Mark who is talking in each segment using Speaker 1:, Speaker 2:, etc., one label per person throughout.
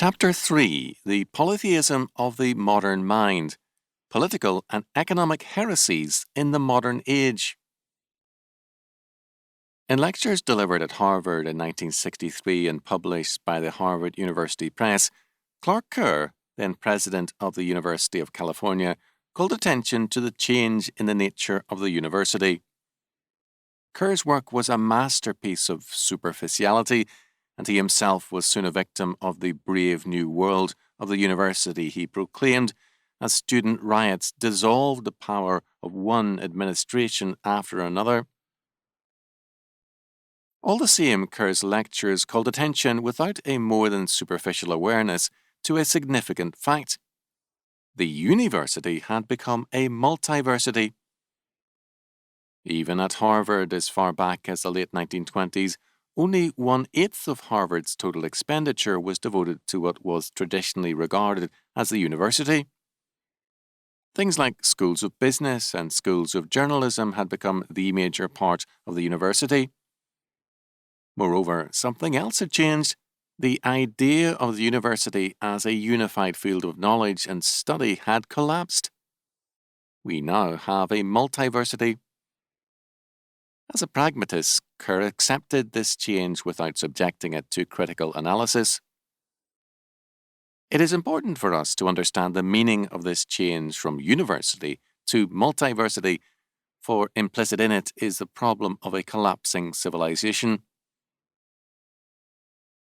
Speaker 1: Chapter 3: The Polytheism of the Modern Mind, Political and Economic Heresies in the Modern Age. In lectures delivered at Harvard in 1963 and published by the Harvard University Press, Clark Kerr, then president of the University of California, called attention to the change in the nature of the university. Kerr's work was a masterpiece of superficiality, and he himself was soon a victim of the brave new world of the university he proclaimed, as student riots dissolved the power of one administration after another. All the same, Kerr's lectures called attention, without a more than superficial awareness, to a significant fact. The university had become a multiversity. Even at Harvard, as far back as the late 1920s, only 1/8 of Harvard's total expenditure was devoted to what was traditionally regarded as the university. Things like schools of business and schools of journalism had become the major part of the university. Moreover, something else had changed. The idea of the university as a unified field of knowledge and study had collapsed. We now have a multiversity. As a pragmatist, Kerr accepted this change without subjecting it to critical analysis. It is important for us to understand the meaning of this change from university to multiversity, for implicit in it is the problem of a collapsing civilization.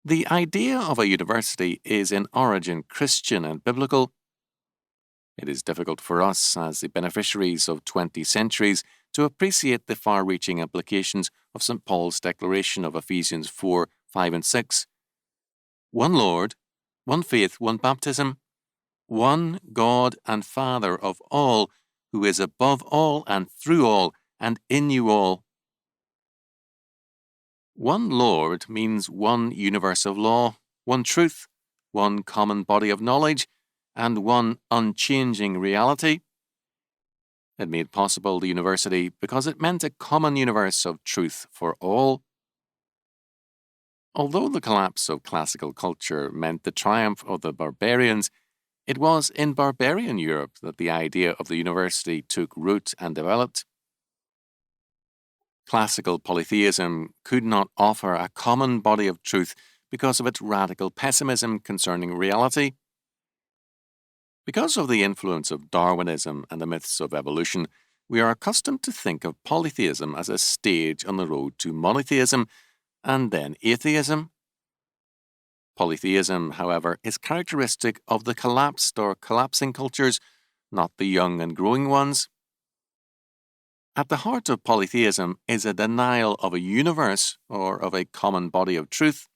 Speaker 1: The idea of a university is in origin Christian and biblical. It is difficult for us, as the beneficiaries of 20 centuries, to appreciate the far-reaching implications of St. Paul's declaration of Ephesians 4, 5 and 6. One Lord, one faith, one baptism, one God and Father of all, who is above all and through all and in you all. One Lord means one universe of law, one truth, one common body of knowledge, and one unchanging reality. It made possible the university because it meant a common universe of truth for all. Although the collapse of classical culture meant the triumph of the barbarians, it was in barbarian Europe that the idea of the university took root and developed. Classical polytheism could not offer a common body of truth because of its radical pessimism concerning reality. Because of the influence of Darwinism and the myths of evolution, we are accustomed to think of polytheism as a stage on the road to monotheism and then atheism. Polytheism, however, is characteristic of the collapsed or collapsing cultures, not the young and growing ones. At the heart of polytheism is a denial of a universe or of a common body of truth.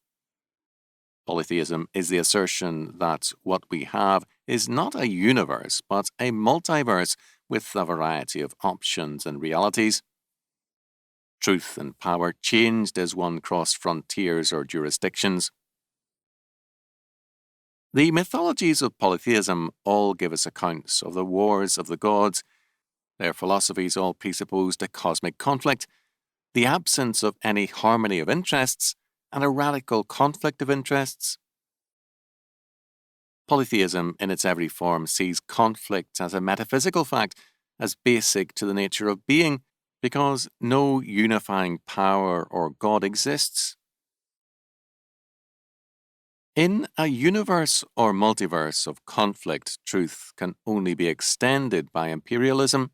Speaker 1: Polytheism is the assertion that what we have is not a universe, but a multiverse with a variety of options and realities. Truth and power changed as one crossed frontiers or jurisdictions. The mythologies of polytheism all give us accounts of the wars of the gods. Their philosophies all presupposed a cosmic conflict, the absence of any harmony of interests, and a radical conflict of interests. Polytheism, in its every form, sees conflict as a metaphysical fact, as basic to the nature of being, because no unifying power or God exists. In a universe or multiverse of conflict, truth can only be extended by imperialism.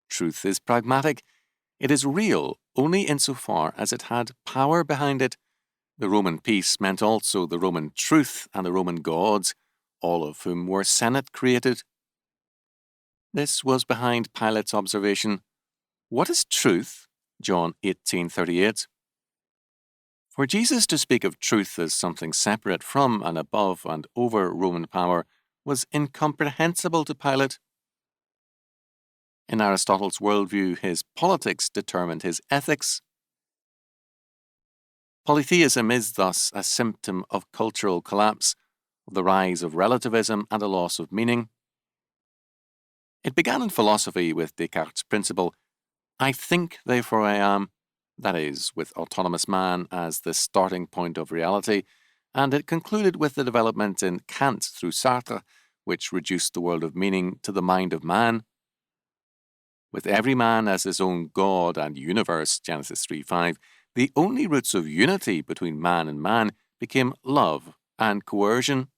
Speaker 1: Truth is pragmatic. It is real only insofar as it had power behind it. The Roman peace meant also the Roman truth and the Roman gods, all of whom were Senate created. This was behind Pilate's observation, "What is truth?" John 18:38. For Jesus to speak of truth as something separate from and above and over Roman power was incomprehensible to Pilate. In Aristotle's worldview, his politics determined his ethics. Polytheism is thus a symptom of cultural collapse, of the rise of relativism and a loss of meaning. It began in philosophy with Descartes' principle, "I think, therefore I am," that is, with autonomous man as the starting point of reality, and it concluded with the development in Kant through Sartre, which reduced the world of meaning to the mind of man. With every man as his own God and universe, Genesis 3:5, the only roots of unity between man and man became love and coercion.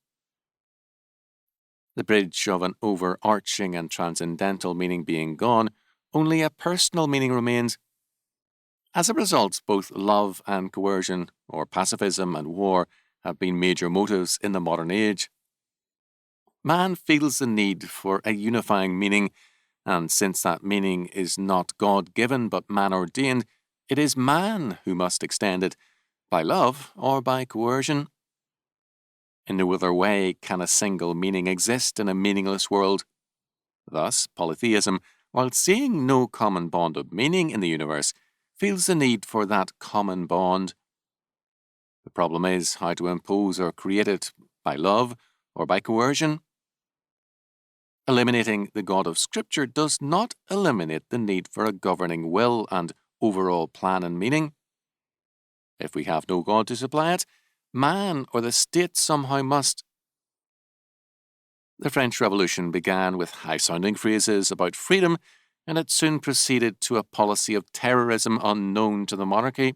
Speaker 1: The bridge of an overarching and transcendental meaning being gone, only a personal meaning remains. As a result, both love and coercion, or pacifism and war, have been major motives in the modern age. Man feels the need for a unifying meaning, and since that meaning is not God-given but man-ordained, it is man who must extend it, by love or by coercion. In no other way can a single meaning exist in a meaningless world. Thus, polytheism, while seeing no common bond of meaning in the universe, feels the need for that common bond. The problem is how to impose or create it, by love or by coercion. Eliminating the God of Scripture does not eliminate the need for a governing will and overall plan and meaning. If we have no God to supply it, man or the state somehow must. The French Revolution began with high-sounding phrases about freedom, and it soon proceeded to a policy of terrorism unknown to the monarchy.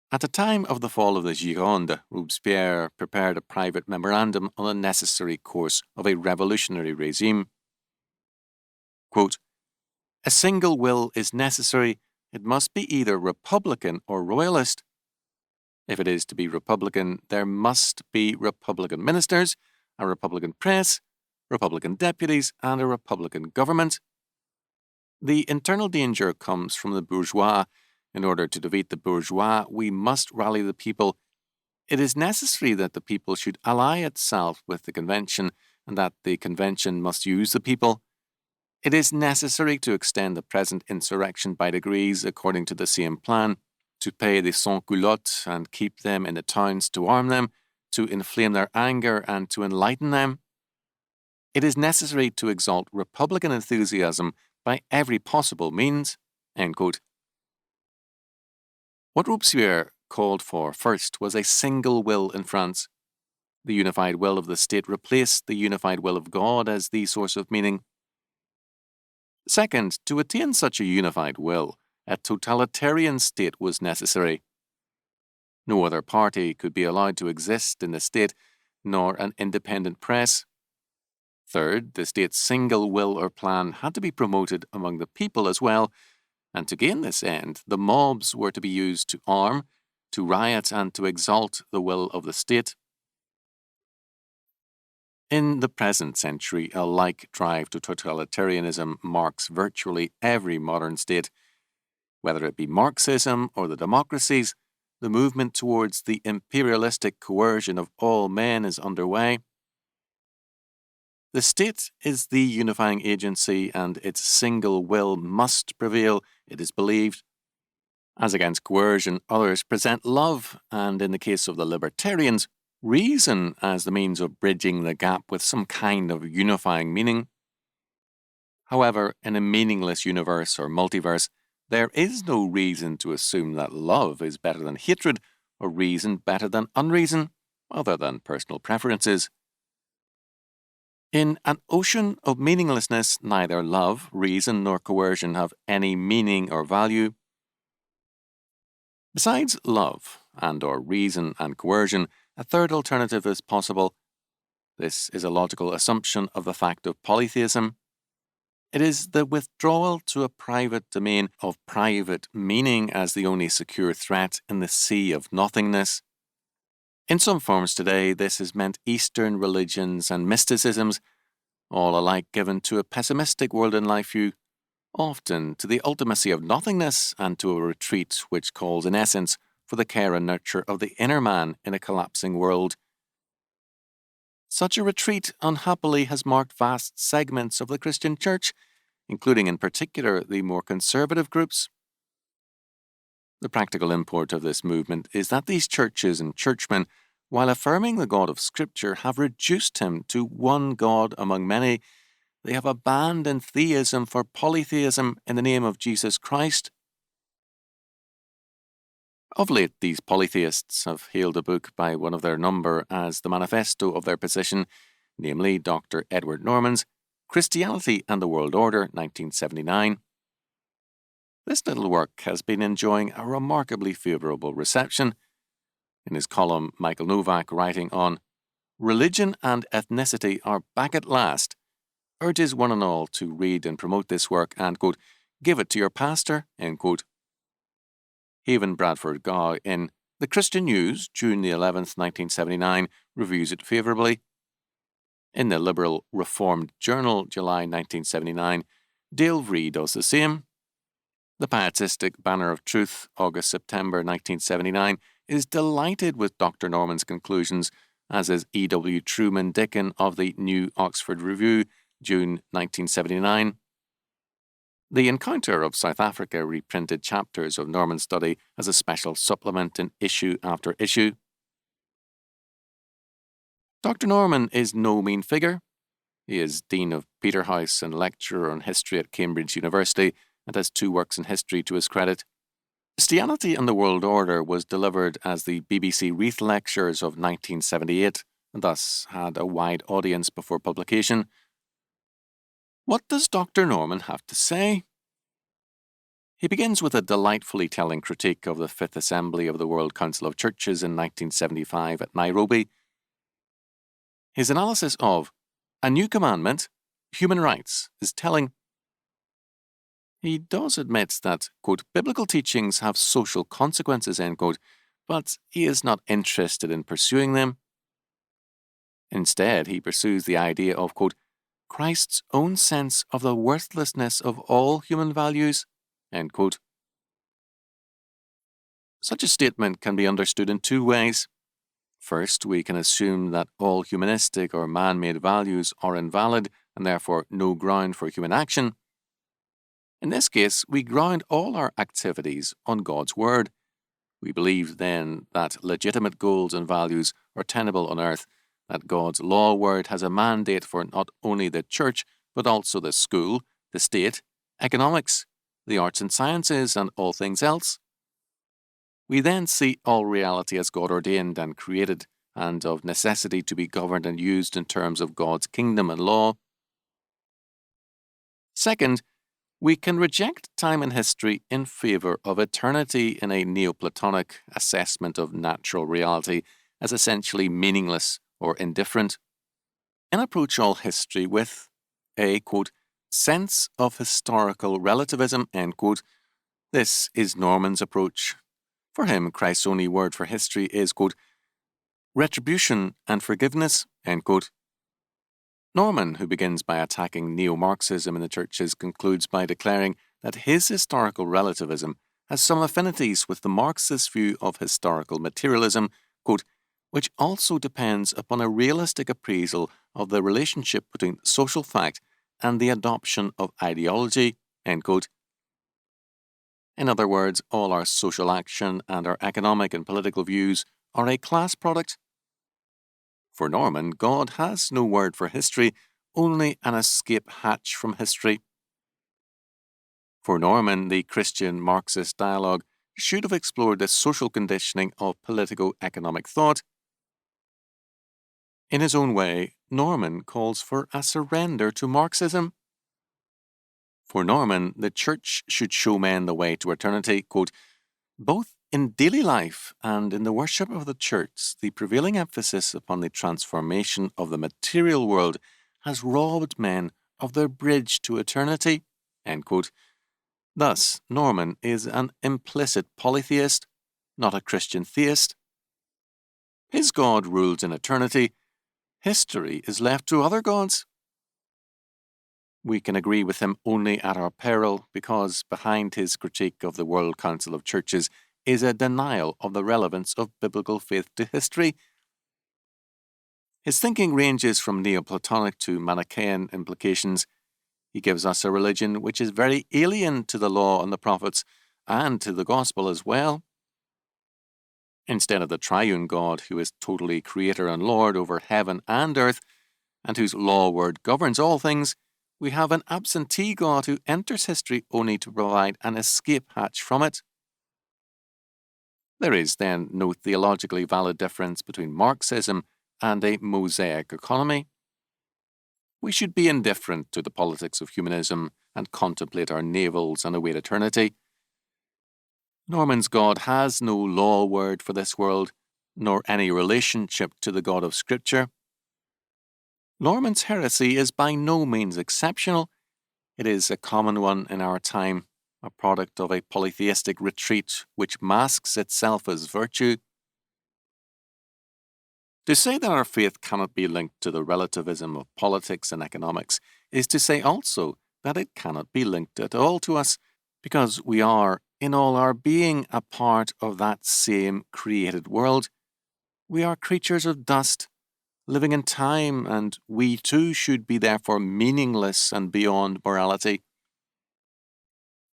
Speaker 1: At the time of the fall of the Gironde, Robespierre prepared a private memorandum on the necessary course of a revolutionary regime. Quote, "A single will is necessary. It must be either Republican or Royalist. If it is to be Republican, there must be Republican ministers, a Republican press, Republican deputies, and a Republican government. The internal danger comes from the bourgeois. In order to defeat the bourgeois, we must rally the people. It is necessary that the people should ally itself with the convention, and that the convention must use the people. It is necessary to extend the present insurrection by degrees according to the same plan, to pay the sans-culottes and keep them in the towns to arm them, to inflame their anger and to enlighten them. It is necessary to exalt Republican enthusiasm by every possible means." End quote. What Robespierre called for first was a single will in France. The unified will of the state replaced the unified will of God as the source of meaning. Second, to attain such a unified will, a totalitarian state was necessary. No other party could be allowed to exist in the state, nor an independent press. Third, the state's single will or plan had to be promoted among the people as well, and to gain this end, the mobs were to be used to arm, to riot, and to exalt the will of the state. In the present century, a like drive to totalitarianism marks virtually every modern state. Whether it be Marxism or the democracies, the movement towards the imperialistic coercion of all men is underway. The state is the unifying agency, and its single will must prevail, it is believed. As against coercion, others present love, and in the case of the libertarians, reason as the means of bridging the gap with some kind of unifying meaning. However, in a meaningless universe or multiverse, there is no reason to assume that love is better than hatred, or reason better than unreason, other than personal preferences. In an ocean of meaninglessness, neither love, reason, nor coercion have any meaning or value. Besides love and/or reason and coercion, a third alternative is possible. This is a logical assumption of the fact of polytheism. It is the withdrawal to a private domain of private meaning as the only secure threat in the sea of nothingness. In some forms today, this has meant Eastern religions and mysticisms, all alike given to a pessimistic world and life view, often to the ultimacy of nothingness and to a retreat which calls in essence for the care and nurture of the inner man in a collapsing world. Such a retreat, unhappily, has marked vast segments of the Christian Church, including in particular the more conservative groups. The practical import of this movement is that these churches and churchmen, while affirming the God of Scripture, have reduced him to one God among many. They have abandoned theism for polytheism in the name of Jesus Christ. Of late, these polytheists have hailed a book by one of their number as the manifesto of their position, namely Dr. Edward Norman's Christianity and the World Order, 1979. This little work has been enjoying a remarkably favourable reception. In his column, Michael Novak, writing on Religion and Ethnicity Are Back at Last, urges one and all to read and promote this work and, quote, give it to your pastor, end quote. Haven Bradford Gow, in The Christian News, June the 11th, 1979, reviews it favourably. In the Liberal Reformed Journal, July 1979, Dale Vree does the same. The Pietistic Banner of Truth, August-September 1979, is delighted with Dr. Norman's conclusions, as is E.W. Truman Dickon of the New Oxford Review, June 1979. The Encounter of South Africa reprinted chapters of Norman's study as a special supplement in issue after issue. Dr. Norman is no mean figure. He is Dean of Peterhouse and lecturer on history at Cambridge University and has 2 works in history to his credit. Christianity and the World Order was delivered as the BBC Wreath Lectures of 1978 and thus had a wide audience before publication. What does Dr. Norman have to say? He begins with a delightfully telling critique of the Fifth Assembly of the World Council of Churches in 1975 at Nairobi. His analysis of a new commandment, human rights, is telling. He does admit that, quote, biblical teachings have social consequences, end quote, but he is not interested in pursuing them. Instead, he pursues the idea of, quote, Christ's own sense of the worthlessness of all human values, end quote. Such a statement can be understood in 2 ways. First, we can assume that all humanistic or man-made values are invalid and therefore no ground for human action. In this case, we ground all our activities on God's Word. We believe then that legitimate goals and values are tenable on earth, that God's law word has a mandate for not only the church, but also the school, the state, economics, the arts and sciences, and all things else. We then see all reality as God ordained and created, and of necessity to be governed and used in terms of God's kingdom and law. Second, we can reject time and history in favour of eternity in a Neoplatonic assessment of natural reality as essentially meaningless or indifferent, and approach all history with a, quote, sense of historical relativism, end quote. This is Norman's approach. For him, Christ's only word for history is, quote, retribution and forgiveness, end quote. Norman, who begins by attacking neo-Marxism in the churches, concludes by declaring that his historical relativism has some affinities with the Marxist view of historical materialism, quote, which also depends upon a realistic appraisal of the relationship between social fact and the adoption of ideology, end quote. In other words, all our social action and our economic and political views are a class product. For Norman, God has no word for history, only an escape hatch from history. For Norman, the Christian-Marxist dialogue should have explored the social conditioning of politico-economic thought. In his own way, Norman calls for a surrender to Marxism. For Norman, the church should show men the way to eternity, quote, both in daily life and in the worship of the church, the prevailing emphasis upon the transformation of the material world has robbed men of their bridge to eternity, end quote. Thus, Norman is an implicit polytheist, not a Christian theist. His God rules in eternity. History is left to other gods. We can agree with him only at our peril, because behind his critique of the World Council of Churches is a denial of the relevance of biblical faith to history. His thinking ranges from Neoplatonic to Manichaean implications. He gives us a religion which is very alien to the law and the prophets, and to the gospel as well. Instead of the triune God, who is totally creator and Lord over heaven and earth, and whose law word governs all things, we have an absentee God who enters history only to provide an escape hatch from it. There is then no theologically valid difference between Marxism and a Mosaic economy. We should be indifferent to the politics of humanism and contemplate our navels and await eternity. Norman's God has no law word for this world, nor any relationship to the God of Scripture. Norman's heresy is by no means exceptional. It is a common one in our time, a product of a polytheistic retreat which masks itself as virtue. To say that our faith cannot be linked to the relativism of politics and economics is to say also that it cannot be linked at all to us, because we are, in all our being, a part of that same created world. We are creatures of dust, living in time, and we too should be therefore meaningless and beyond morality.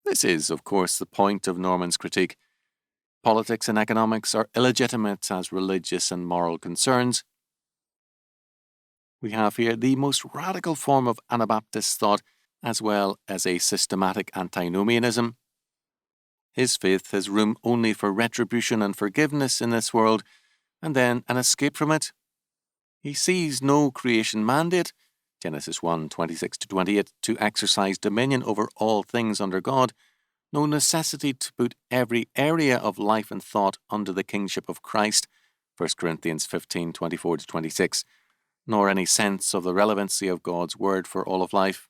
Speaker 1: This is, of course, the point of Norman's critique. Politics and economics are illegitimate as religious and moral concerns. We have here the most radical form of Anabaptist thought, as well as a systematic antinomianism. His faith has room only for retribution and forgiveness in this world, and then an escape from it. He sees no creation mandate, Genesis 1:26-28, to exercise dominion over all things under God, no necessity to put every area of life and thought under the kingship of Christ, 1 Corinthians 15:24-26, nor any sense of the relevancy of God's word for all of life.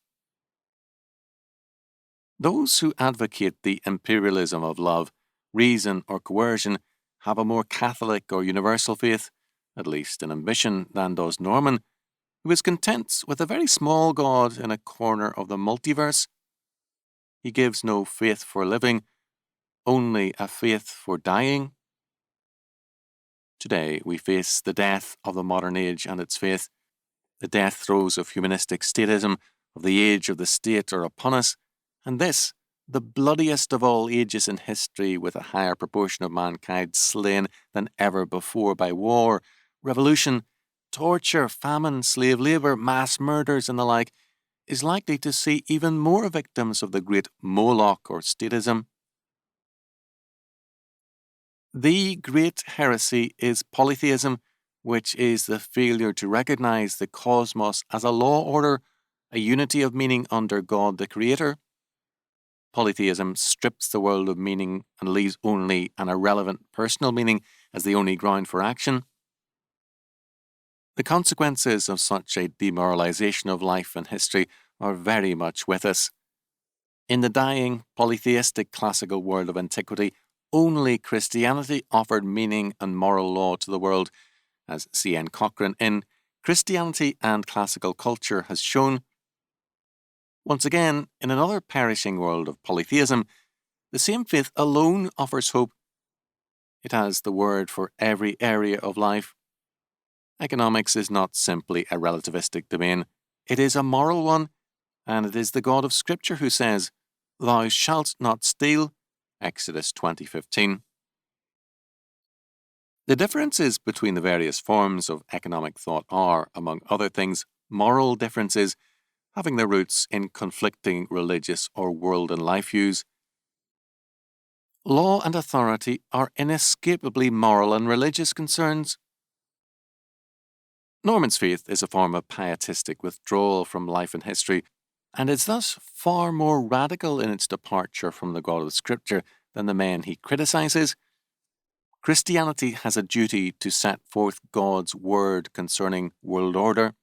Speaker 1: Those who advocate the imperialism of love, reason, or coercion have a more Catholic or universal faith, at least in ambition, than does Norman, who is content with a very small God in a corner of the multiverse. He gives no faith for living, only a faith for dying. Today we face the death of the modern age and its faith. The death throes of humanistic statism, of the age of the state, are upon us, and this, the bloodiest of all ages in history, with a higher proportion of mankind slain than ever before by war, revolution, torture, famine, slave labour, mass murders, and the like, is likely to see even more victims of the great Moloch or statism. The great heresy is polytheism, which is the failure to recognize the cosmos as a law order, a unity of meaning under God the Creator. Polytheism strips the world of meaning and leaves only an irrelevant personal meaning as the only ground for action. The consequences of such a demoralization of life and history are very much with us. In the dying, polytheistic classical world of antiquity, only Christianity offered meaning and moral law to the world, as C.N. Cochrane in Christianity and Classical Culture has shown. Once again, in another perishing world of polytheism, the same faith alone offers hope. It has the word for every area of life. Economics is not simply a relativistic domain. It is a moral one, and it is the God of Scripture who says, "Thou shalt not steal," Exodus 20:15. The differences between the various forms of economic thought are, among other things, moral differences, having their roots in conflicting religious or world and life views. Law and authority are inescapably moral and religious concerns. Norman's faith is a form of pietistic withdrawal from life and history, and is thus far more radical in its departure from the God of Scripture than the men he criticizes. Christianity has a duty to set forth God's word concerning world order.